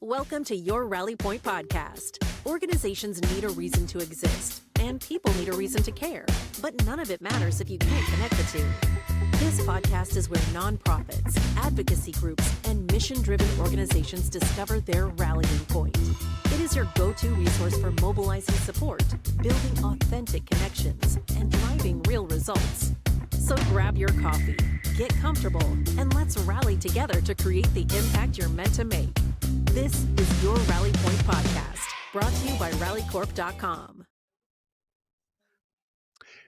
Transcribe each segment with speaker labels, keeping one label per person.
Speaker 1: Welcome to your Rally Point podcast. Organizations need a reason to exist, and people need a reason to care, but none of it matters if you can't connect the two. This podcast is where nonprofits, advocacy groups, and mission-driven organizations discover their rallying point. It is your go-to resource for mobilizing support, building authentic connections, and driving real results. So grab your coffee, get comfortable, and let's rally together to create the impact you're meant to make. This is your Rally Point podcast, brought to you by rallycorp.com.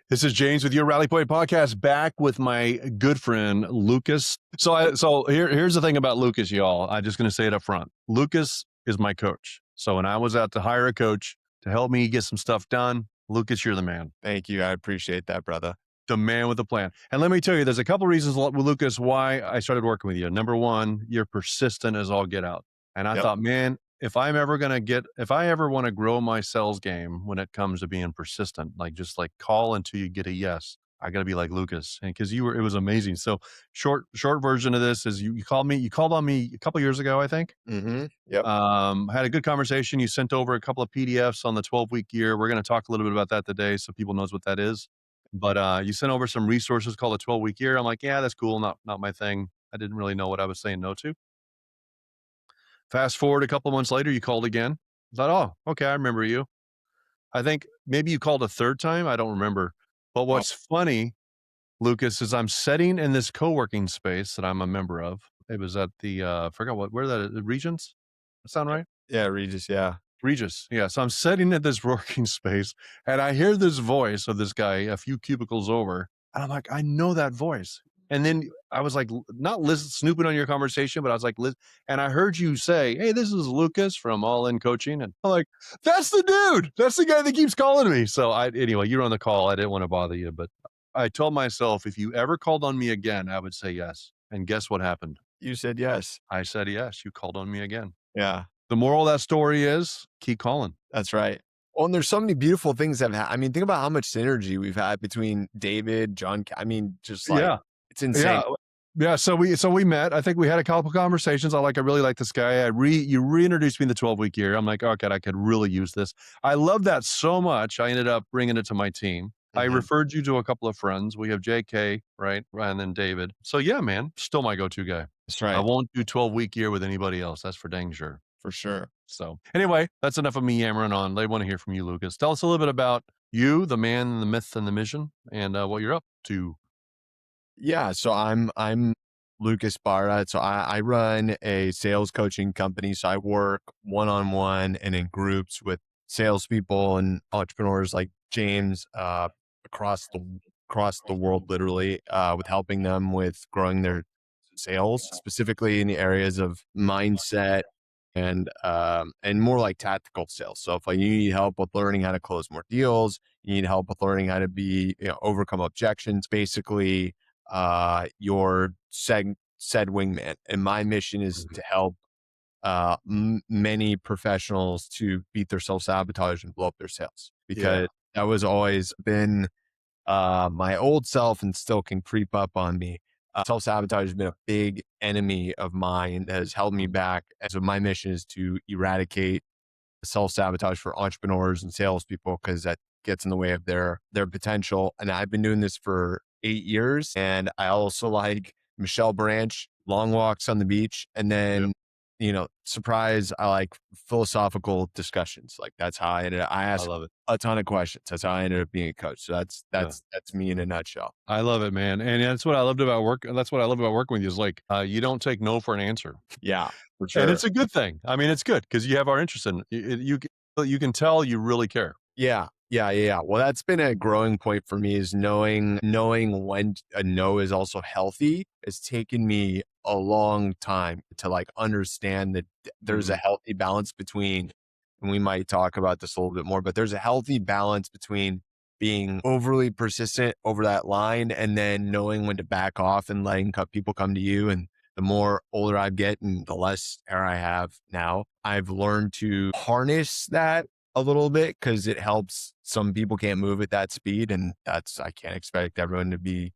Speaker 2: This is James with your Rally Point podcast, back with my good friend Lucas. So here's the thing about Lucas, y'all. I'm just going to say it up front. Lucas is my coach. So when I was out to hire a coach to help me get some stuff done, Lucas, you're the man.
Speaker 3: Thank you. I appreciate that, brother.
Speaker 2: The man with the plan. And let me tell you, there's a couple reasons, Lucas, why I started working with you. Number one, you're persistent as all get out. And I thought, man, if I ever want to grow my sales game when it comes to being persistent, just call until you get a yes, I got to be like Lucas. And because it was amazing. So short version of this is you called on me a couple years ago, I think.
Speaker 3: Mm-hmm. Yep.
Speaker 2: Had a good conversation. You sent over a couple of PDFs on the 12-week year. We're going to talk a little bit about that today so people knows what that is. But you sent over some resources called the 12-week year. I'm like, yeah, that's cool. Not my thing. I didn't really know what I was saying no to. Fast forward a couple of months later, you called again. I thought, oh, okay, I remember you. I think maybe you called a third time. I don't remember. But what's funny, Lucas, is I'm sitting in this co-working space that I'm a member of. It was at the, I forgot where that is, Regents? That sound right?
Speaker 3: Yeah, Regis, yeah.
Speaker 2: Regis, yeah. So I'm sitting at this working space and I hear this voice of this guy a few cubicles over. And I'm like, I know that voice. And then I was like, not snooping on your conversation, but I was like, and I heard you say, hey, this is Lucas from All In Coaching. And I'm like, that's the dude. That's the guy that keeps calling me. So anyway, you were on the call. I didn't want to bother you, but I told myself, if you ever called on me again, I would say yes. And guess what happened?
Speaker 3: You said yes.
Speaker 2: I said yes. You called on me again.
Speaker 3: Yeah.
Speaker 2: The moral of that story is keep calling.
Speaker 3: That's right. Well, and there's so many beautiful things that have happened. I mean, think about how much synergy we've had between David, John. I mean, just like, it's insane.
Speaker 2: Yeah. So we met. I think we had a couple conversations. I really like this guy. You reintroduced me in the 12-week year. I'm like, oh God, I could really use this. I love that so much. I ended up bringing it to my team. Mm-hmm. I referred you to a couple of friends. We have JK, right? And then David. So yeah, man, still my go-to guy.
Speaker 3: That's right.
Speaker 2: I won't do 12-week year with anybody else. That's for dang sure.
Speaker 3: For sure.
Speaker 2: So anyway, that's enough of me yammering on. They want to hear from you, Lucas. Tell us a little bit about you, the man, the myth, and the mission, and what you're up to.
Speaker 3: Yeah. So I'm Lucas Barra. So I run a sales coaching company. So I work one-on-one and in groups with salespeople and entrepreneurs like James across the world, literally, with helping them with growing their sales, specifically in the areas of mindset and more like tactical sales. So if you need help with learning how to close more deals, you need help with learning how to overcome objections, basically your said wingman. And my mission is to help many professionals to beat their self-sabotage and blow up their sales, because that was always been my old self and still can creep up on me. Self-sabotage has been a big enemy of mine that has held me back. And so my mission is to eradicate self-sabotage for entrepreneurs and salespeople, because that gets in the way of their potential. And I've been doing this for 8 years. And I also like Michelle Branch, long walks on the beach. And then, surprise, I like philosophical discussions. Like that's how I ended up. I ask a ton of questions. That's how I ended up being a coach. So that's me in a nutshell.
Speaker 2: I love it, man. And that's what I loved about work. That's what I love about working with you is you don't take no for an answer.
Speaker 3: Yeah, for sure.
Speaker 2: And it's a good thing. I mean, it's good because you have our interest in it. You can tell you really care.
Speaker 3: Yeah. Well, that's been a growing point for me, is knowing when a no is also healthy. It's taken me a long time to understand that there's a healthy balance between, and we might talk about this a little bit more, but there's a healthy balance between being overly persistent over that line and then knowing when to back off and letting people come to you. And the more older I get and the less hair I have now, I've learned to harness that a little bit, because it helps. Some people can't move at that speed, and I can't expect everyone to be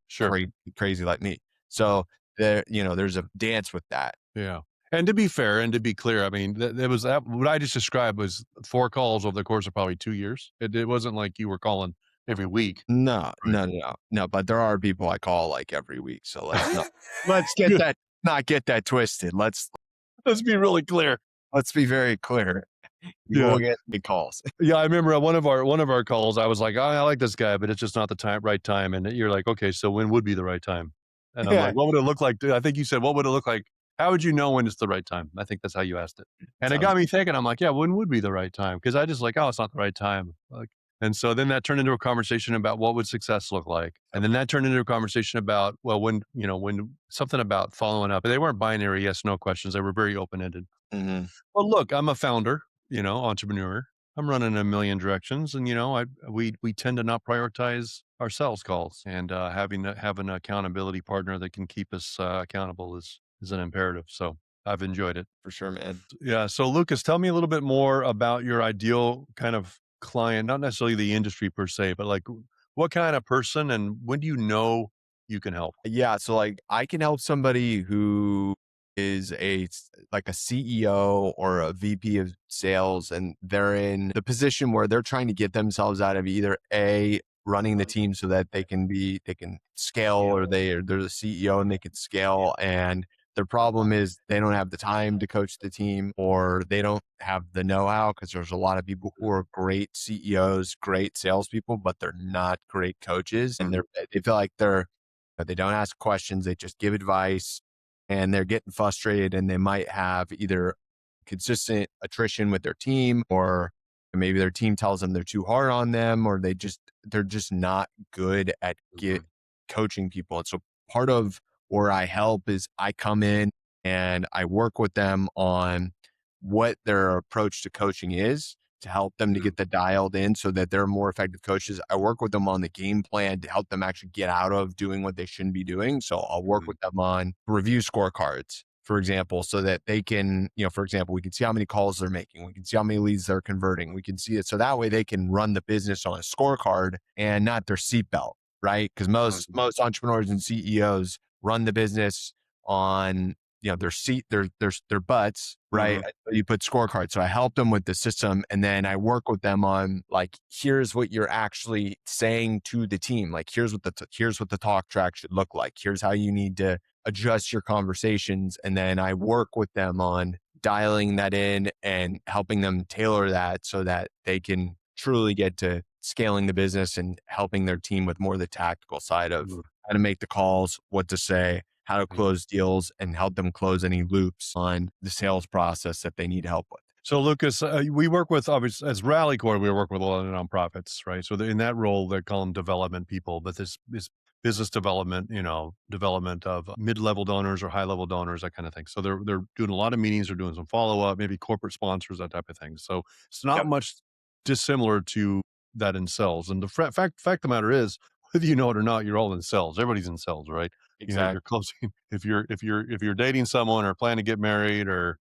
Speaker 3: crazy like me. So there's a dance with that.
Speaker 2: Yeah. And to be fair and to be clear, I mean, there was that what I just described was 4 calls over the course of probably 2 years. It wasn't like you were calling every week.
Speaker 3: No,
Speaker 2: Right.
Speaker 3: no, no, no, no. But there are people I call like every week. So let's get
Speaker 2: Good.
Speaker 3: that, not get that twisted.
Speaker 2: Let's be really clear.
Speaker 3: Let's be very clear. You
Speaker 2: Yeah.
Speaker 3: will get big calls.
Speaker 2: Yeah, I remember at one of our calls, I was like, "Oh, I like this guy, but it's just not the right time." And you're like, "Okay, so when would be the right time?" And I'm
Speaker 3: Yeah.
Speaker 2: like, "What would it look like?" I think you said, "What would it look like?" How would you know when it's the right time? I think that's how you asked it. And it
Speaker 3: Sounds
Speaker 2: got me thinking. I'm like, "Yeah, when would be the right time?" Because I just like, "Oh, it's not the right time." Like, and so then that turned into a conversation about what would success look like, and then that turned into a conversation about well, when something about following up. They weren't binary yes no questions. They were very open ended.
Speaker 3: hmm
Speaker 2: Well, look, I'm a founder, entrepreneur. I'm running a million directions, and we tend to not prioritize our sales calls, and have an accountability partner that can keep us accountable is an imperative. So I've enjoyed it.
Speaker 3: for sure, man.
Speaker 2: Yeah. So Lucas, tell me a little bit more about your ideal kind of client, not necessarily the industry per se, but like what kind of person, and when do you know you can help?
Speaker 3: Yeah. So like I can help somebody who is like a CEO or a VP of sales, and they're in the position where they're trying to get themselves out of either a running the team so that they can scale, or they're the CEO and they can scale. And their problem is they don't have the time to coach the team, or they don't have the know-how, because there's a lot of people who are great CEOs, great salespeople, but they're not great coaches. And they feel like they don't ask questions, they just give advice, and they're getting frustrated, and they might have either consistent attrition with their team, or maybe their team tells them they're too hard on them, or they're just not good at coaching people. And so part of where I help is I come in and I work with them on what their approach to coaching is, to help them to get the dialed in so that they're more effective coaches. I work with them on the game plan to help them actually get out of doing what they shouldn't be doing. So I'll work with them on review scorecards, for example, so that they can, for example, we can see how many calls they're making. We can see how many leads they're converting. We can see it. So that way they can run the business on a scorecard and not their seatbelt, right? Because most entrepreneurs and CEOs run the business on their butts, right? You put scorecards. So I help them with the system, and then I work with them on like, here's what you're actually saying to the team. Like, here's what the talk track should look like. Here's how you need to adjust your conversations. And then I work with them on dialing that in and helping them tailor that so that they can truly get to scaling the business and helping their team with more of the tactical side of how to make the calls, what to say, how to close deals, and help them close any loops on the sales process that they need help with.
Speaker 2: So, Lucas, we work with, obviously, as Rally Core, we work with a lot of nonprofits, right? So, in that role, they call them development people, but this business development, development of mid-level donors or high-level donors, that kind of thing. So, they're doing a lot of meetings, they're doing some follow-up, maybe corporate sponsors, that type of thing. So, it's not
Speaker 3: Yep.
Speaker 2: much dissimilar to that in sales. And the fact of the matter is, whether you know it or not, you're all in sales. Everybody's in sales, right? If you're closing, if you're dating someone or planning to get married, or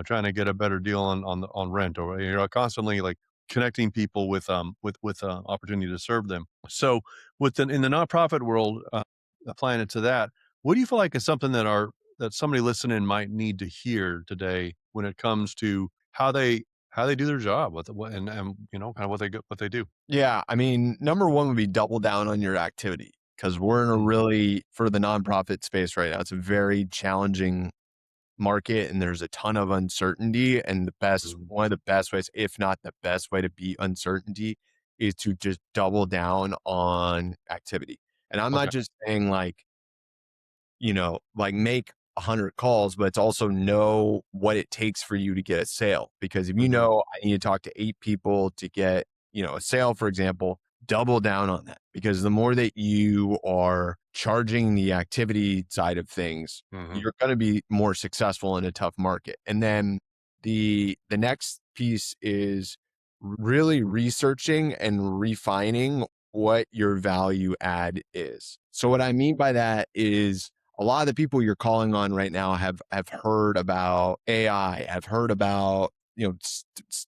Speaker 2: trying to get a better deal on rent, or you're constantly like connecting people with opportunity to serve them. So in the nonprofit world, applying it to that, what do you feel like is something that somebody listening might need to hear today when it comes to how they do their job with what and kind of what they do?
Speaker 3: Yeah. I mean, number one would be double down on your activity, because we're in a really, for the nonprofit space right now, it's a very challenging market, and there's a ton of uncertainty. And one of the best ways, if not the best way to beat uncertainty, is to just double down on activity. And I'm not
Speaker 2: Okay.
Speaker 3: just saying like make 100 calls, but it's also know what it takes for you to get a sale. Because if I need to talk to 8 people to get, a sale, for example, double down on that. Because the more that you are charging the activity side of things, you're going to be more successful in a tough market. And then the next piece is really researching and refining what your value add is. So what I mean by that is, a lot of the people you're calling on right now have heard about AI, have heard about,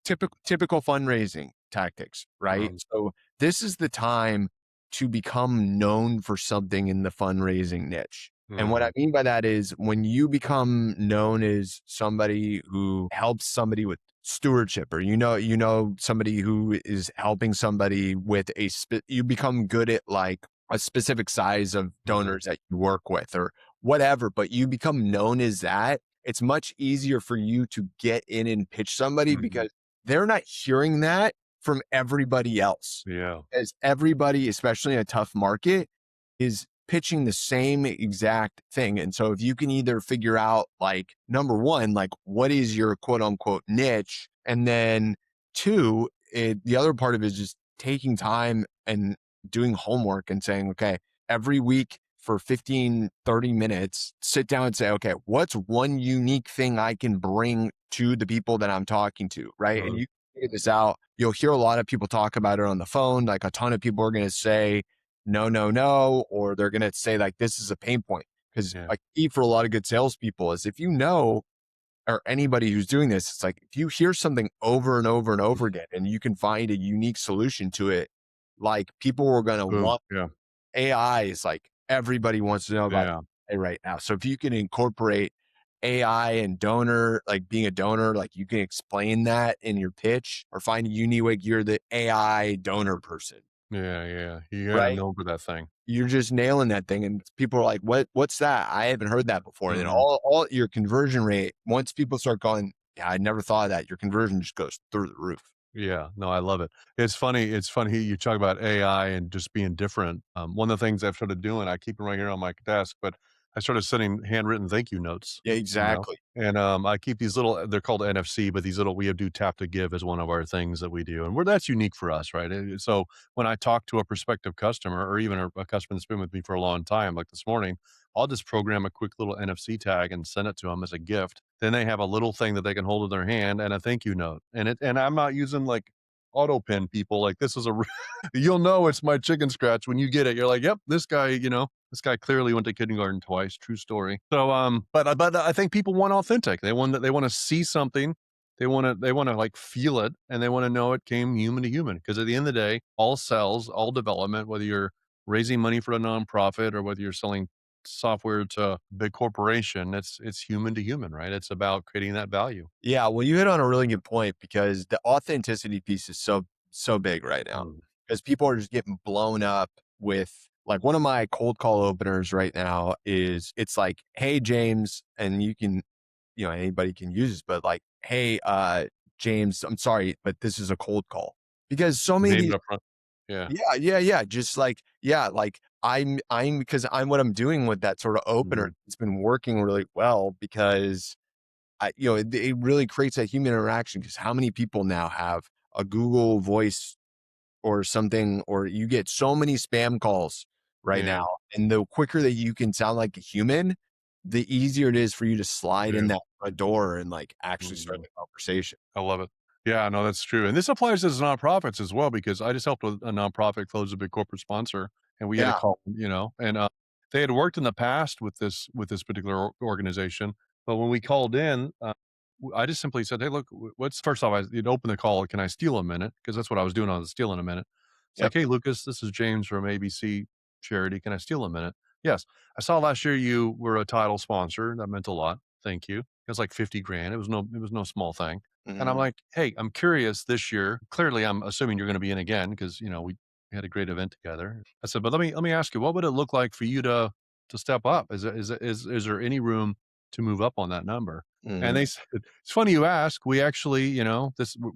Speaker 3: typical fundraising tactics, right? So this is the time to become known for something in the fundraising niche. And what I
Speaker 2: Mhm.
Speaker 3: mean by that is when you become known as somebody who helps somebody with stewardship, or somebody who is helping somebody with you become good at like a specific size of
Speaker 2: Mhm.
Speaker 3: donors that you work with or whatever, but you become known as that. It's much easier for you to get in and pitch somebody
Speaker 2: Mhm.
Speaker 3: because they're not hearing that from everybody else.
Speaker 2: Yeah.
Speaker 3: As everybody, especially in a tough market, is pitching the same exact thing. And so if you can either figure out like number one, like what is your quote unquote niche? And then two, the other part of it is just taking time and doing homework and saying, okay, every week for 15, 30 minutes, sit down and say, okay, what's one unique thing I can bring to the people that I'm talking to? Right. And
Speaker 2: Mhm.
Speaker 3: you figure this out. You'll hear a lot of people talk about it on the phone. Like a ton of people are going to say, no, no, no, or they're going to say like, this is a pain point. Because
Speaker 2: Yeah.
Speaker 3: a key for a lot of good salespeople is if you know, or anybody who's doing this, it's like if you hear something over and over and over again and you can find a unique solution to it, like people are going to
Speaker 2: Boom.
Speaker 3: want.
Speaker 2: Yeah.
Speaker 3: AI is like everybody wants to know about
Speaker 2: Yeah.
Speaker 3: AI right now. So if you can incorporate AI and donor, like being a donor, like you can explain that in your pitch or find a unique way, you're the AI donor person,
Speaker 2: Yeah. Yeah. You gotta
Speaker 3: right?
Speaker 2: know for that thing.
Speaker 3: You're just nailing that thing. And people are like, what's that? I haven't heard that before. And then
Speaker 2: Mhm.
Speaker 3: all your conversion rate, once people start going, yeah, I never thought of that. Your conversion just goes through the roof.
Speaker 2: Yeah, no, I love it. It's funny you talk about AI and just being different. One of the things I've started doing, I keep them right here on my desk, but I started sending handwritten thank you notes,
Speaker 3: Yeah,
Speaker 2: you know?
Speaker 3: exactly.
Speaker 2: And, I keep these little they're called NFC, but these little we do tap to give as one of our things that we do, and that's unique for us, right? So when I talk to a prospective customer or even a customer that's been with me for a long time, like this morning, I'll just program a quick little NFC tag and send it to them as a gift. Then they have a little thing that they can hold in their hand and a thank you note. And I'm not using like auto pen people. Like this is you'll know it's my chicken scratch when you get it. You're like, yep, this guy clearly went to kindergarten twice. True story. So, but I think people want authentic. They want to see something. They want to like feel it, and they want to know it came human to human. Because at the end of the day, all sales, all development, whether you're raising money for a nonprofit or whether you're selling software to a big corporation, it's human to human, right? It's about creating that value.
Speaker 3: Yeah, well, you hit on a really good point because the authenticity piece is so big right now
Speaker 2: Mm.
Speaker 3: because people are just getting blown up with like one of my cold call openers right now is it's like, hey James, and you can, anybody can use this, but like, hey James, I'm sorry, but this is a cold call because so many of
Speaker 2: Name it
Speaker 3: these,
Speaker 2: up front. Yeah.
Speaker 3: yeah, just like, yeah, like I'm because I'm what I'm doing with that sort of opener.
Speaker 2: Mhm.
Speaker 3: It's been working really well because it really creates that human interaction because how many people now have a Google voice or something, or you get so many spam calls right
Speaker 2: Yeah.
Speaker 3: now. And the quicker that you can sound like a human, the easier it is for you to slide
Speaker 2: Yeah.
Speaker 3: in that front door and like actually start
Speaker 2: Mhm.
Speaker 3: the conversation.
Speaker 2: I love it. Yeah, no, that's true, and this applies to nonprofits as well because I just helped with a nonprofit close a big corporate sponsor, and we had a
Speaker 3: Yeah.
Speaker 2: call, and, they had worked in the past with this particular organization, but when we called in, I just simply said, "Hey, look, what's" first off, you'd open the call, "Can I steal a minute?" Because that's what I was doing, I was stealing a minute. It's like,
Speaker 3: Yep.
Speaker 2: "Hey, Lucas, this is James from ABC Charity. Can I steal a minute?" "Yes. I saw last year you were a title sponsor. That meant a lot. Thank you." It was like 50 grand. It was no small thing. And I'm
Speaker 3: Mhm.
Speaker 2: like, "Hey, I'm curious this year. Clearly, I'm assuming you're gonna be in again because, we had a great event together." I said, "But let me ask you, what would it look like for you to step up? Is there any room to move up on that number?" And
Speaker 3: Mhm.
Speaker 2: they said, "It's funny you ask. We actually,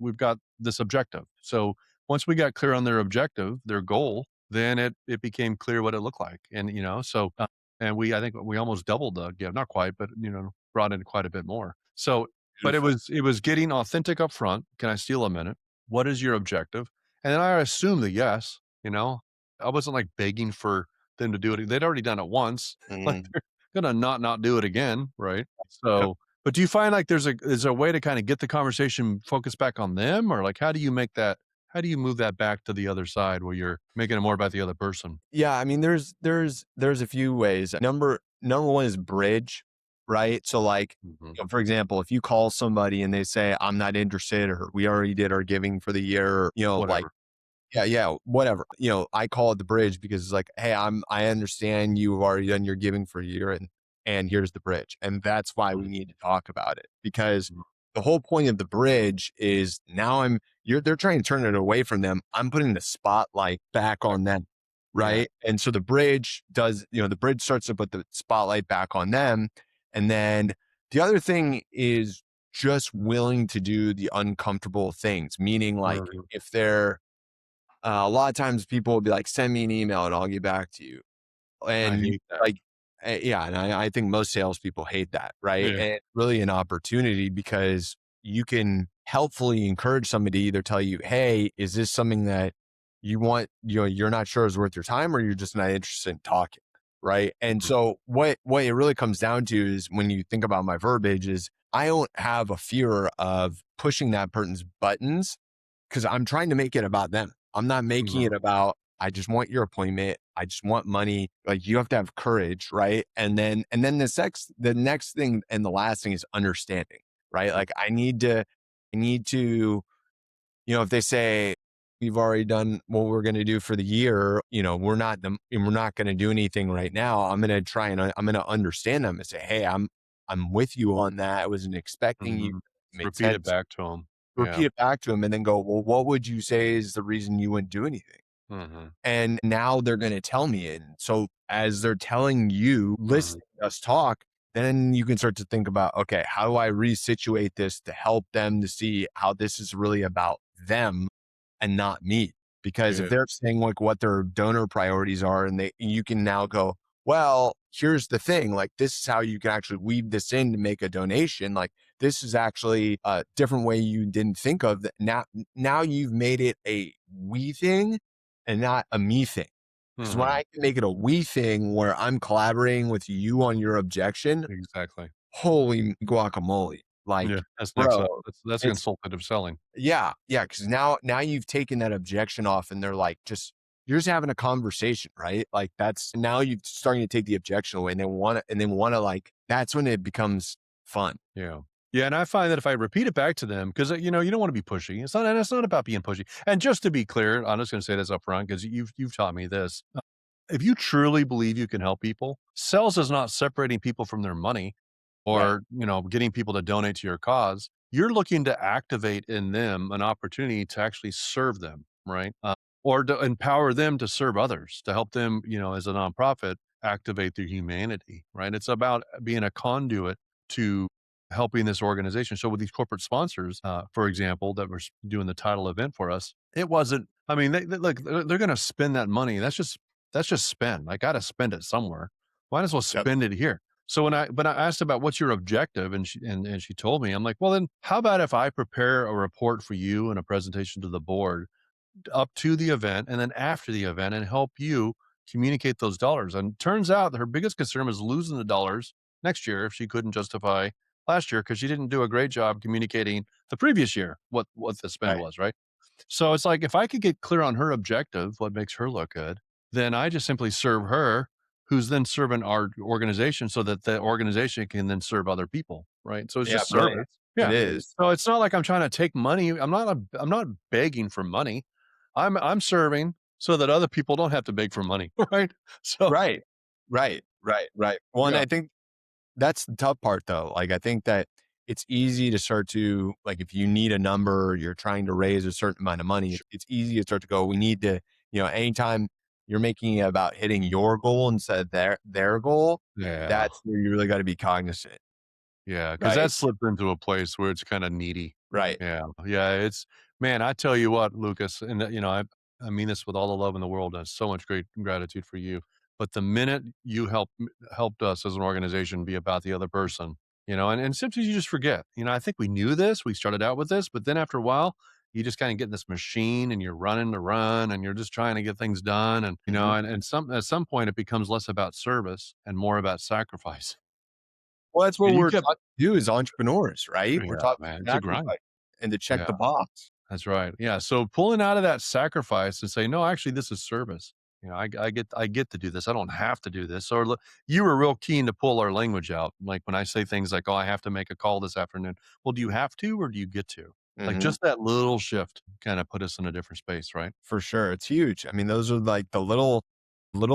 Speaker 2: we've got this objective." So once we got clear on their objective, their goal, then it became clear what it looked like. And, and I think we almost doubled the gift, not quite, but, brought in quite a bit more. So but
Speaker 3: Beautiful.
Speaker 2: it was getting authentic up front. "Can I steal a minute? What is your objective?" And then I assumed the yes, you know? I wasn't, like, begging for them to do it. They'd already done it once, like,
Speaker 3: Mhm.
Speaker 2: they're gonna not do it again, right?
Speaker 3: Yep.
Speaker 2: So but do you find, like, there's a way to kinda get the conversation focused back on them? Or, like, how do you move that back to the other side where you're making it more about the other person?
Speaker 3: Yeah, I mean, there's a few ways. Number one is bridge, right? So like,
Speaker 2: Mhm.
Speaker 3: for example, if you call somebody and they say, I'm not interested, or we already did our giving for the year, like
Speaker 2: Whatever.
Speaker 3: yeah, whatever. I call it the bridge because it's like, hey, I understand you've already done your giving for a year, and here's the bridge. And that's why we need to talk about it, because
Speaker 2: Mhm.
Speaker 3: the whole point of the bridge is now they're trying to turn it away from them. I'm putting the spotlight back on them.
Speaker 2: Yeah.
Speaker 3: Right. And so the bridge the bridge starts to put the spotlight back on them. And then the other thing is just willing to do the uncomfortable things, meaning like
Speaker 2: Mhm.
Speaker 3: if they're a lot of times people will be like, send me an email and I'll get back to you.
Speaker 2: I
Speaker 3: And
Speaker 2: hate that.
Speaker 3: like, yeah. And I think most salespeople hate that. Right.
Speaker 2: Yeah.
Speaker 3: And it's really an opportunity because you can helpfully encourage somebody to either tell you, hey, is this something that you want, you're not sure is worth your time, or you're just not interested in talking. Right. And
Speaker 2: Mhm.
Speaker 3: so what it really comes down to is when you think about my verbiage is I don't have a fear of pushing that person's buttons because I'm trying to make it about them. I'm not making it
Speaker 2: Mhm.
Speaker 3: about, I just want your appointment. I just want money. Like you have to have courage, right? And then the next thing and the last thing is understanding, right? Like I need to, if they say we've already done what we're going to do for the year, we're not going to do anything right now. I'm going to try and I'm going to understand them and say, hey, I'm with you on that. I wasn't expecting you.
Speaker 2: Mhm.
Speaker 3: It made
Speaker 2: Repeat it
Speaker 3: sense.
Speaker 2: back to them. Yeah.
Speaker 3: Repeat it back to them and then go, well, what would you say is the reason you wouldn't do anything?
Speaker 2: Mhm.
Speaker 3: And now they're going to tell me it. So as they're telling you,
Speaker 2: Mhm.
Speaker 3: listening to us talk, then you can start to think about, okay, how do I resituate this to help them to see how this is really about them and not me? Because if
Speaker 2: Good.
Speaker 3: they're saying like what their donor priorities are, and you can now go, well, here's the thing, like this is how you can actually weave this in to make a donation. Like this is actually a different way you didn't think of that. Now you've made it a we thing and not a me thing. Because when
Speaker 2: Mhm.
Speaker 3: I can make it a we thing where I'm collaborating with you on your objection,
Speaker 2: Exactly.
Speaker 3: holy guacamole.
Speaker 2: Yeah.
Speaker 3: Like,
Speaker 2: That's next up.
Speaker 3: bro,
Speaker 2: That's
Speaker 3: it's
Speaker 2: consultative selling.
Speaker 3: yeah. Because now you've taken that objection off, and they're like, you're just having a conversation, right? Like that's now you're starting to take the objection away, and they want to like that's when it becomes fun.
Speaker 2: Yeah. Yeah, and I find that if I repeat it back to them, because you don't want to be pushy. It's not about being pushy. And just to be clear, I'm just going to say this up front because you've taught me this. If you truly believe you can help people, sales is not separating people from their money
Speaker 3: Right.
Speaker 2: or, getting people to donate to your cause. You're looking to activate in them an opportunity to actually serve them, right? Or to empower them to serve others, to help them, as a nonprofit, activate their humanity, right? It's about being a conduit to helping this organization. So with these corporate sponsors, for example, that were doing the title event for us, it wasn't. I mean, look, they're going to spend that money. That's just spend. I got to spend it somewhere. Might as well
Speaker 3: Yep.
Speaker 2: spend it here. So when I asked about what's your objective, and she told me, I'm like, well, then how about if I prepare a report for you and a presentation to the board up to the event and then after the event and help you communicate those dollars. And turns out that her biggest concern was losing the dollars next year if she couldn't justify last year because she didn't do a great job communicating the previous year what the spend
Speaker 3: Right.
Speaker 2: was, right? So it's like if I could get clear on her objective, what makes her look good, then I just simply serve her, who's then serving our organization so that the organization can then serve other people, right? So it's
Speaker 3: Yeah.
Speaker 2: just
Speaker 3: Brilliant.
Speaker 2: service.
Speaker 3: It
Speaker 2: Yeah.
Speaker 3: is.
Speaker 2: So it's not like I'm trying to take money. I'm not begging for money. I'm serving so that other people don't have to beg for money, right? So
Speaker 3: Right. Right. Well, and
Speaker 2: yeah,
Speaker 3: I think that's the tough part though. Like I think that it's easy to start to like if you need a number, you're trying to raise a certain amount of money,
Speaker 2: sure.
Speaker 3: it's easy to start to go, we need to, anytime you're making it about hitting your goal instead of their goal,
Speaker 2: Yeah.
Speaker 3: that's where you really got to be cognizant.
Speaker 2: Yeah, because that
Speaker 3: Right.
Speaker 2: slipped into a place where it's kinda needy.
Speaker 3: Right.
Speaker 2: Yeah, yeah, it's man, I tell you what, Lucas, and, I mean this with all the love in the world, and so much great gratitude for you, but the minute you helped us as an organization be about the other person, and sometimes you just forget, I think we knew this, we started out with this, but then after a while, you just kinda get in this machine, and you're running to run, and you're just trying to get things done, and,
Speaker 3: Mhm.
Speaker 2: at some point, it becomes less about service and more about sacrifice.
Speaker 3: Well, that's what
Speaker 2: And you
Speaker 3: we're
Speaker 2: kept
Speaker 3: taught to do as entrepreneurs, right? We're
Speaker 2: Yeah,
Speaker 3: taught
Speaker 2: man,
Speaker 3: to
Speaker 2: it's a grind.
Speaker 3: sacrifice and to check
Speaker 2: Yeah,
Speaker 3: the box.
Speaker 2: that's right. Yeah, so pulling out of that sacrifice and say, "No, actually, this is service." I get to do this. I don't have to do this. Or look, you were real keen to pull our language out. Like when I say things like, "Oh, I have to make a call this afternoon." Well, do you have to or do you get to? Like
Speaker 3: Mhm.
Speaker 2: just that little shift kind of put us in a different space, right?
Speaker 3: For sure. It's huge. I mean, those are like the little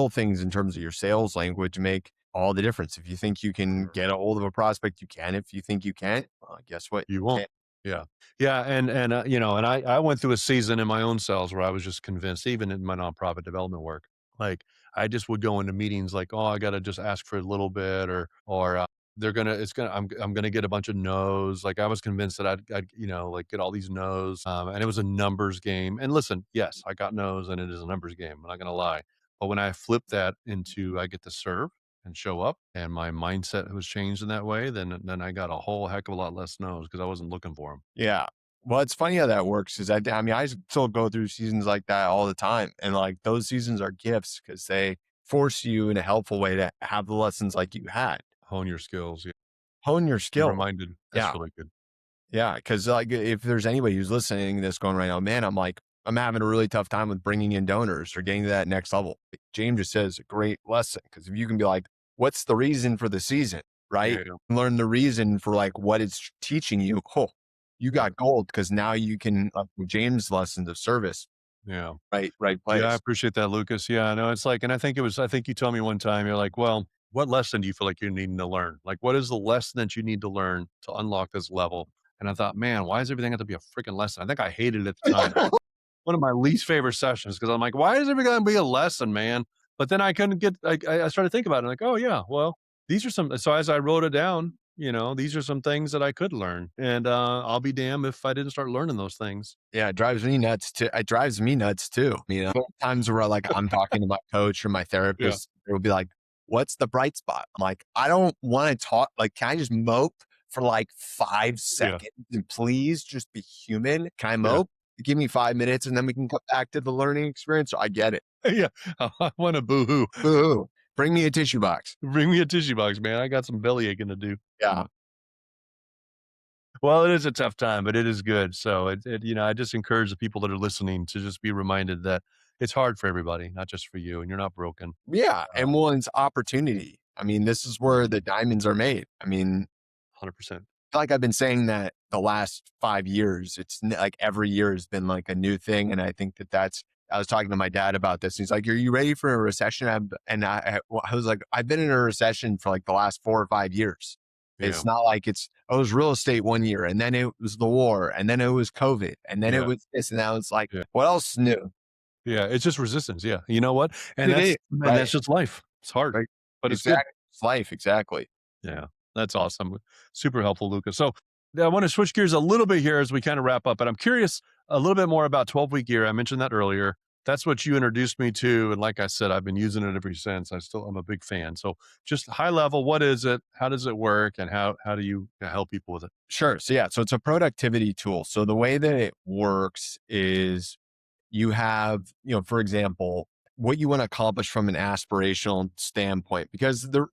Speaker 3: things in terms of your sales language make all the difference. If you think you can
Speaker 2: Mhm.
Speaker 3: get a hold of a prospect, you can. If you think you can't, well, guess what?
Speaker 2: You
Speaker 3: You
Speaker 2: won't.
Speaker 3: can't.
Speaker 2: Yeah. Yeah, and you know, and I went through a season in my own sales where I was just convinced, even in my nonprofit development work, like, I just would go into meetings like, "Oh, I gotta just ask for a little bit," or they're gonna it's gonna I'm gonna get a bunch of no's. Like, I was convinced that I'd, you know, like, get all these no's, and it was a numbers game. And listen, yes, I got no's, and it is a numbers game, I'm not gonna lie. But when I flip that into I get to serve and show up, and my mindset was changed in that way, then I got a whole heck of a lot less no's because I wasn't looking for them.
Speaker 3: Yeah. Well, it's funny how that works. Is I mean, I still go through seasons like that all the time, and like those seasons are gifts because they force you in a helpful way to have the lessons like you had,
Speaker 2: Hone your skills, yeah.
Speaker 3: hone your
Speaker 2: Be
Speaker 3: skill.
Speaker 2: reminded. That's
Speaker 3: Yeah.
Speaker 2: really good.
Speaker 3: Yeah, because like if there's anybody who's listening to this going right now, man, I'm having a really tough time with bringing in donors or getting to that next level. James just says a great lesson because if you can be like, what's the reason for the season,
Speaker 2: Yeah,
Speaker 3: right?
Speaker 2: yeah,
Speaker 3: Learn the reason for like what it's teaching you. Oh, you
Speaker 2: yeah,
Speaker 3: got gold because now you can with James lessons of service,
Speaker 2: yeah.
Speaker 3: right
Speaker 2: Yeah, I
Speaker 3: place.
Speaker 2: appreciate that, Lucas. Yeah, no, it's like, and I think you told me one time, you're like, "Well, what lesson do you feel like you're needing to learn? Like, what is the lesson that you need to learn to unlock this level?" And I thought, "Man, why does everything have to be a freaking lesson?" I think I hated it at the time. One of my least favorite sessions because I'm like, "Why is every gonna be a lesson, man?" But then I couldn't get I started thinking about it, like, "Oh, yeah, well, these are some." So as I wrote it down, you know, these are some things that I could learn, and, I'll be damned if I didn't start learning those things.
Speaker 3: Yeah, it drives me nuts too. It drives me nuts too. You know, times where like I'm talking to my coach or my
Speaker 2: Yeah,
Speaker 3: therapist, they will be like, "What's the bright spot?" I'm like, "I don't want to talk. Like, can I just mope for like five
Speaker 2: yeah,
Speaker 3: seconds and please just be human? Can I
Speaker 2: yeah,
Speaker 3: mope? Give me 5 minutes and then we can come back to the learning experience." So I get it.
Speaker 2: yeah. I wanna boo-hoo.
Speaker 3: Boo! Bring me a tissue box.
Speaker 2: Bring me a tissue box, man. I got some belly aching to do.
Speaker 3: Yeah,
Speaker 2: Well, it is a tough time, but it is good. So you know, I just encourage the people that are listening to just be reminded that it's hard for everybody, not just for you, and you're not broken.
Speaker 3: yeah,
Speaker 2: Uh,
Speaker 3: and one's opportunity. I mean, this is where the diamonds are made. I mean,
Speaker 2: 100%.
Speaker 3: feel like I've been saying that the last 5 years. Like every year has been like a new thing, and I think I was talking to my dad about this. He's like, "Are you ready for a recession?" I was like, "I've been in a recession for like the last 4 or 5 years.
Speaker 2: Yeah,
Speaker 3: It's not like it was real estate one year, and then it was the war, and then it was COVID, and then it
Speaker 2: yeah,
Speaker 3: was this, and now it's like,
Speaker 2: yeah,
Speaker 3: what else new?"
Speaker 2: yeah. It's just resistance. Yeah. You know what?
Speaker 3: It is,
Speaker 2: And
Speaker 3: right?
Speaker 2: that's just life. It's hard,
Speaker 3: Right.
Speaker 2: but it's good.
Speaker 3: Exactly. It's life, exactly.
Speaker 2: Yeah, that's awesome. Super helpful, Lucas. So I want to switch gears a little bit here as we kind of wrap up, but I'm curious a little bit more about 12-week year. I mentioned that earlier. That's what you introduced me to. And like I said, I've been using it ever since. I'm a big fan. So just high level, what is it? How does it work? And how do you help people with it?
Speaker 3: Sure. So yeah, so it's a productivity tool. So the way that it works is you have, for example, what you want to accomplish from an aspirational standpoint. Because the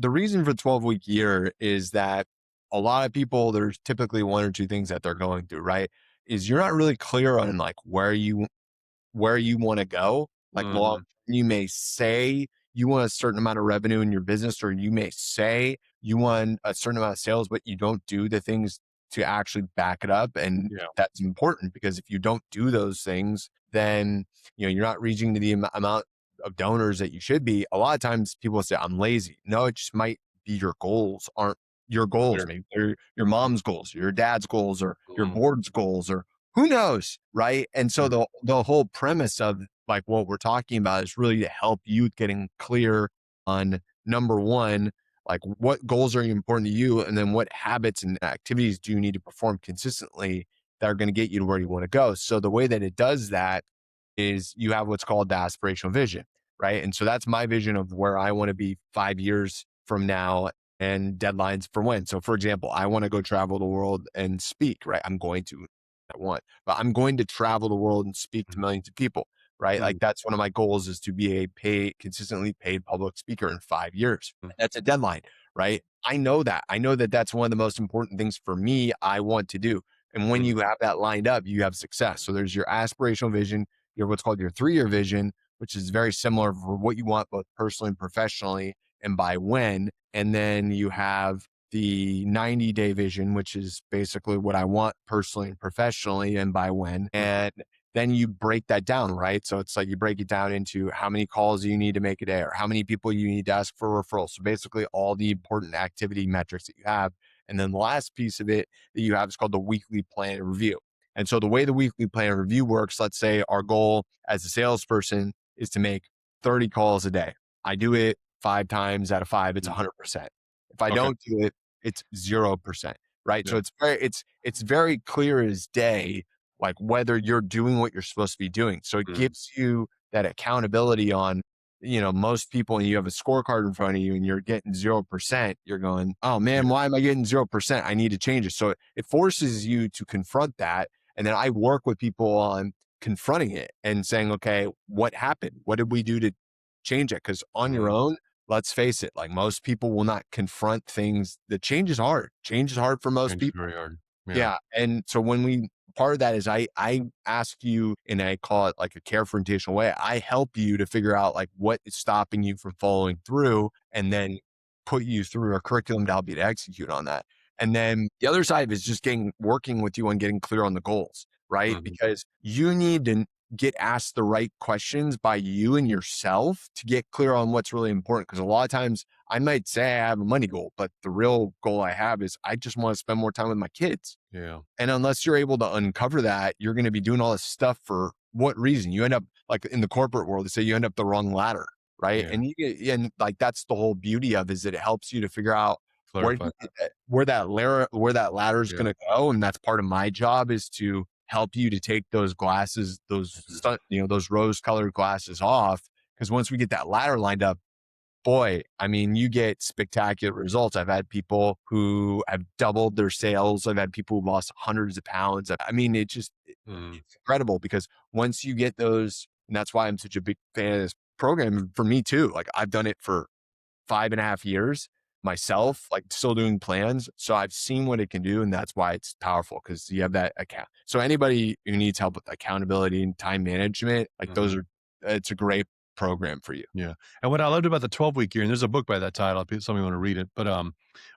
Speaker 3: reason for 12-week year is that a lot of people, there's typically one or two things that they're going through, right? Is you're not really clear on like where you want to go. Like long,
Speaker 2: Mhm.
Speaker 3: you may say you want a certain amount of revenue in your business, or you may say you want a certain amount of sales, but you don't do the things to actually back it up. And
Speaker 2: Yeah.
Speaker 3: that's important because if you don't do those things, then you're not reaching to the amount of donors that you should be. A lot of times people say, "I'm lazy." No, it just might be your goals aren't your goals.
Speaker 2: Clear.
Speaker 3: Maybe they're your mom's goals, your dad's goals, or your
Speaker 2: Mhm.
Speaker 3: board's goals, or who knows, right? And so
Speaker 2: Mhm.
Speaker 3: the whole premise of like what we're talking about is really to help you getting clear on number one, like what goals are important to you, and then what habits and activities do you need to perform consistently that are going to get you to where you want to go. So the way that it does that is you have what's called the aspirational vision, right? And so that's my vision of where I want to be 5 years from now and deadlines for when. So for example, I want to go travel the world and speak, right? I'm going to, I want, but I'm going to travel the world and speak to
Speaker 2: Mhm.
Speaker 3: millions of people, right? Like
Speaker 2: Mhm.
Speaker 3: that's one of my goals is to be a consistently paid public speaker in 5 years.
Speaker 2: Mhm.
Speaker 3: That's a deadline, right? I know that. I know that that's one of the most important things for me I want to do. And when
Speaker 2: Mhm.
Speaker 3: you have that lined up, you have success. So there's your aspirational vision, your what's called your 3-year vision, which is very similar for what you want both personally and professionally and by when. And then you have the 90-day vision, which is basically what I want personally and professionally and by when. And then you break that down, right? So it's like you break it down into how many calls you need to make a day or how many people you need to ask for referrals. So basically all the important activity metrics that you have. And then the last piece of it that you have is called the weekly plan review. And so the way the weekly plan review works, let's say our goal as a salesperson is to make 30 calls a day. I do it 5 times out of 5, it's 100%. If I
Speaker 2: Okay.
Speaker 3: don't do it, it's 0%, right? So
Speaker 2: Yeah.
Speaker 3: it's very clear as day, like whether you're doing what you're supposed to be doing. So it
Speaker 2: Mhm.
Speaker 3: gives you that accountability on, most people, and you have a scorecard in front of you and you're getting 0%, you're going, oh
Speaker 2: Yeah.
Speaker 3: man, why am I getting 0%? I need to change it. So it forces you to confront that. And then I work with people on confronting it and saying, okay, what happened? What did we do to change it? Because on your
Speaker 2: Mhm.
Speaker 3: own, let's face it, like most people will not confront things. The change is hard. Change is hard for most
Speaker 2: Change is
Speaker 3: people.
Speaker 2: very hard. Yeah.
Speaker 3: Yeah. And so part of that is I ask you, and I call it like a confrontational way. I help you to figure out like what is stopping you from following through, and then put you through a curriculum to help you to execute on that. And then the other side is just working with you on getting clear on the goals, right?
Speaker 2: Mhm.
Speaker 3: Because you need to get asked the right questions by you and yourself to get clear on what's really important. Because a lot of times I might say I have a money goal, but the real goal I have is I just want to spend more time with my kids.
Speaker 2: Yeah.
Speaker 3: And unless you're able to uncover that, you're going to be doing all this stuff for what reason? You end up like in the corporate world, they say you end up the wrong ladder, right?
Speaker 2: Yeah.
Speaker 3: And and like that's the whole beauty of is that it helps you to figure out
Speaker 2: Clarify that.
Speaker 3: where that ladder is
Speaker 2: Yeah.
Speaker 3: going to go. And that's part of my job is to help you to take those glasses,
Speaker 2: Mhm.
Speaker 3: those rose colored glasses off. Because once we get that ladder lined up, boy, I mean, you get spectacular results. I've had people who have doubled their sales. I've had people who lost hundreds of pounds. I mean,
Speaker 2: Mhm.
Speaker 3: it's incredible because once you get those, and that's why I'm such a big fan of this program for me too. Like I've done it for 5.5 years myself, like still doing plans. So I've seen what it can do. And that's why it's powerful because you have that account. So anybody who needs help with accountability and time management, like
Speaker 2: Mhm.
Speaker 3: it's a great program for you.
Speaker 2: Yeah, and what I loved about the 12-week year, and there's a book by that title if somebody want to read it, but,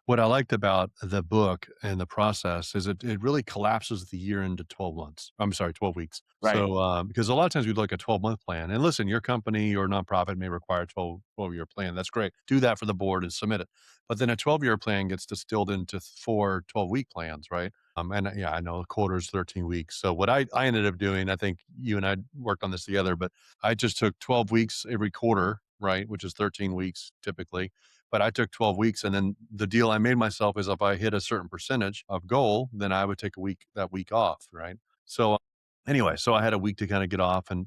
Speaker 2: what I liked about the book and the process is it really collapses the year into 12 months. I'm sorry, 12 weeks.
Speaker 3: Right.
Speaker 2: So, because a lot of times we look at 12-month plan, and listen, your company or nonprofit may require a 12-year plan. That's great. Do that for the board and submit it. But then a 12-year plan gets distilled into 4 12-week plans, right? And yeah, I know a quarter is 13 weeks. So what I ended up doing, I think you and I worked on this together, but I just took 12 weeks every quarter, right? Which is 13 weeks typically. But I took 12 weeks. And then the deal I made myself is if I hit a certain percentage of goal, then I would take that week off, right? So anyway, so I had a week to kind of get off. And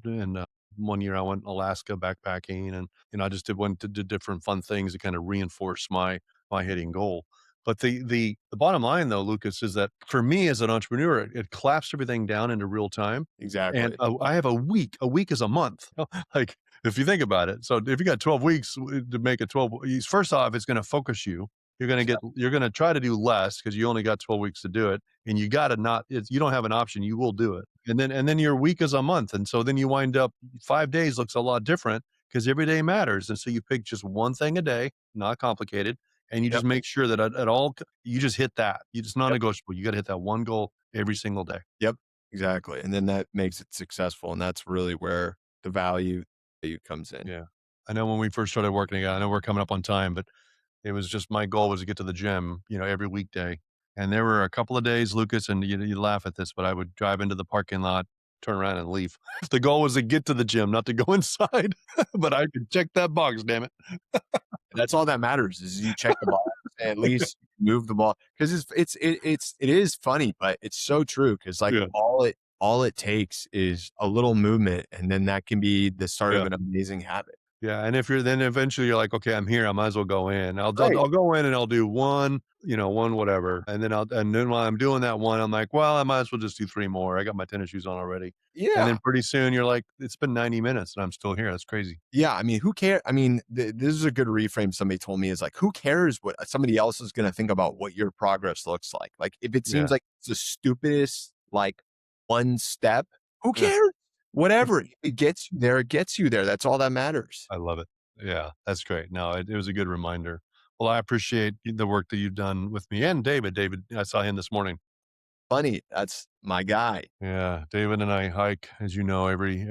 Speaker 2: one year I went Alaska backpacking and, I just did different fun things to kind of reinforce my hitting goal. But the bottom line though, Lucas, is that for me as an entrepreneur, it collapsed everything down into real time. And
Speaker 3: Exactly.
Speaker 2: I have a week. A week is a month. Like if you think about it. So if you got 12 weeks to make it 12, first off, it's going to focus you. You're going to try to do less because you only got 12 weeks to do it. And you got to not, you don't have an option. You will do it. And then your week is a month. And so then you wind up 5 days looks a lot different because every day matters. And so you pick just one thing a day, not complicated. And you just
Speaker 3: Yep.
Speaker 2: make sure that at all, you just hit that. It's
Speaker 3: Yep.
Speaker 2: non-negotiable. You got to hit that one goal every single day.
Speaker 3: Yep. Exactly. And then that makes it successful. And that's really where the value comes in.
Speaker 2: Yeah. I know when we first started working together, I know we're coming up on time, but it was just my goal was to get to the gym, every weekday. And there were a couple of days, Lucas, and you laugh at this, but I would drive into the parking lot, turn around and leave. The goal was to get to the gym, not to go inside, but I could check that box, damn it.
Speaker 3: That's all that matters is you check the box, at least move the ball. Cause it is funny, but it's so true. Cause like
Speaker 2: Yeah.
Speaker 3: all it takes is a little movement. And then that can be the start of
Speaker 2: Yeah.
Speaker 3: an amazing habit.
Speaker 2: Yeah, and if you're then eventually you're like, "Okay, I'm here, I might as well go in."
Speaker 3: Right.
Speaker 2: I'll go in and I'll do one, one whatever, and then while I'm doing that one, I'm like, "Well, I might as well just do 3 more. I got my tennis shoes on already." And then
Speaker 3: Yeah.
Speaker 2: pretty soon you're like, "It's been 90 minutes and I'm still here. That's crazy."
Speaker 3: Yeah, I mean, who cares? I mean, this is a good reframe somebody told me is like, who cares what somebody else is going to think about what your progress looks like? Like, if it seems
Speaker 2: Yeah,
Speaker 3: like it's the stupidest, like one step, who
Speaker 2: yeah.
Speaker 3: cares? Whatever. If it gets you there, it gets you there. That's all that matters.
Speaker 2: I love it. Yeah, that's great. No, it was a good reminder. Well, I appreciate the work that you've done with me and David. David, I saw him this morning.
Speaker 3: Funny, that's my guy.
Speaker 2: Yeah, David and I hike, as you know, every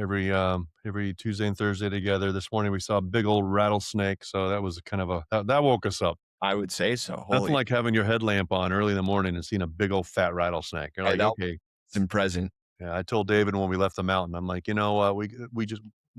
Speaker 2: Tuesday and Thursday together. This morning we saw a big old rattlesnake, so that was kind of that woke us up.
Speaker 3: I would say so.
Speaker 2: Nothing
Speaker 3: Holy,
Speaker 2: like having your headlamp on early in the morning and seeing a big old fat rattlesnake. You're
Speaker 3: hey,
Speaker 2: like,
Speaker 3: that
Speaker 2: okay.
Speaker 3: was present.
Speaker 2: Yeah, I told David when we left the mountain, I'm like, you know what, we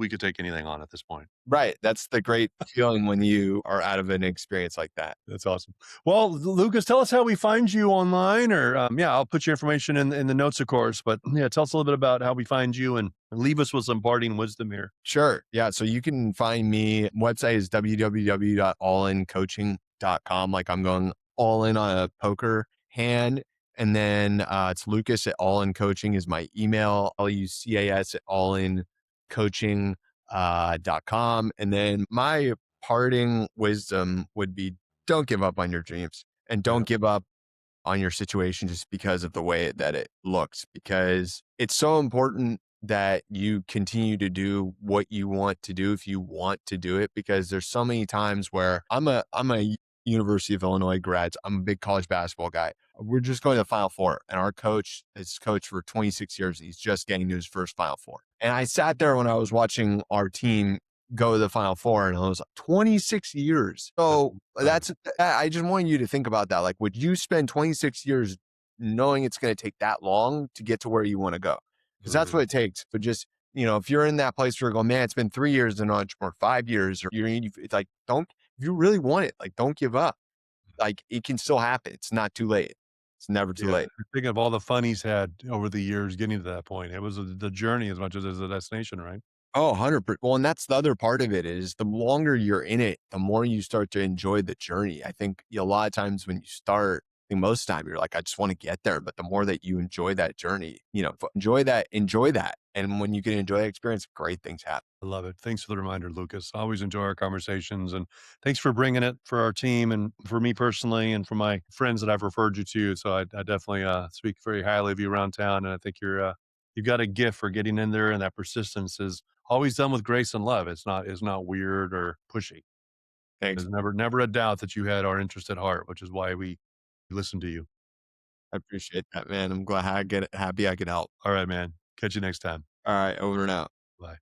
Speaker 2: could take anything on at this point.
Speaker 3: Right. That's the great feeling when you are out of an experience like that.
Speaker 2: That's awesome. Well, Lucas, tell us how we find you online, or yeah, I'll put your information in the notes, of course. But yeah, tell us a little bit about how we find you and leave us with some parting wisdom here.
Speaker 3: Sure. Yeah. So you can find me. Website is www.allincoaching.com. Like I'm going all in on a poker hand. And then it's Lucas at All In Coaching is my email. LUCAS at allincoaching.com. And then my parting wisdom would be don't give up on your dreams and
Speaker 2: Yeah.
Speaker 3: don't give up on your situation just because of the way that it looks, because it's so important that you continue to do what you want to do if you want to do it, because there's so many times where I'm a University of Illinois grad. I'm a big college basketball guy. We're just going to the Final Four, and our coach has coached for 26 years. And he's just getting to his first Final Four. And I sat there when I was watching our team go to the Final Four, and I was like, 26 years. So I just want you to think about that. Like, would you spend 26 years knowing it's going to take that long to get to where you want to go? Because that's what it takes. But just, if you're in that place where you go, man, it's been 3 years as an entrepreneur, 5 years, or it's like, if you really want it, like, don't give up. Like, it can still happen. It's not too late. It's never too late.
Speaker 2: Think of all the fun he's had over the years getting to that point. It was the journey as much as the destination, right?
Speaker 3: Oh, 100%. Well, and that's the other part of it is the longer you're in it, the more you start to enjoy the journey. I think a lot of times when you start, I think most of the time you're like, I just want to get there. But the more that you enjoy that journey, enjoy that. And when you can enjoy that experience, great things happen.
Speaker 2: I love it. Thanks for the reminder, Lucas. I always enjoy our conversations, and thanks for bringing it for our team and for me personally and for my friends that I've referred you to. So I definitely speak very highly of you around town, and I think you've got a gift for getting in there, and that persistence is always done with grace and love. It's not weird or pushy.
Speaker 3: Thanks.
Speaker 2: There's never a doubt that you had our interest at heart, which is why we listen to you.
Speaker 3: I appreciate that, man. I'm glad happy I could help.
Speaker 2: All right, man. Catch you next time.
Speaker 3: All right. Over and out.
Speaker 2: Bye.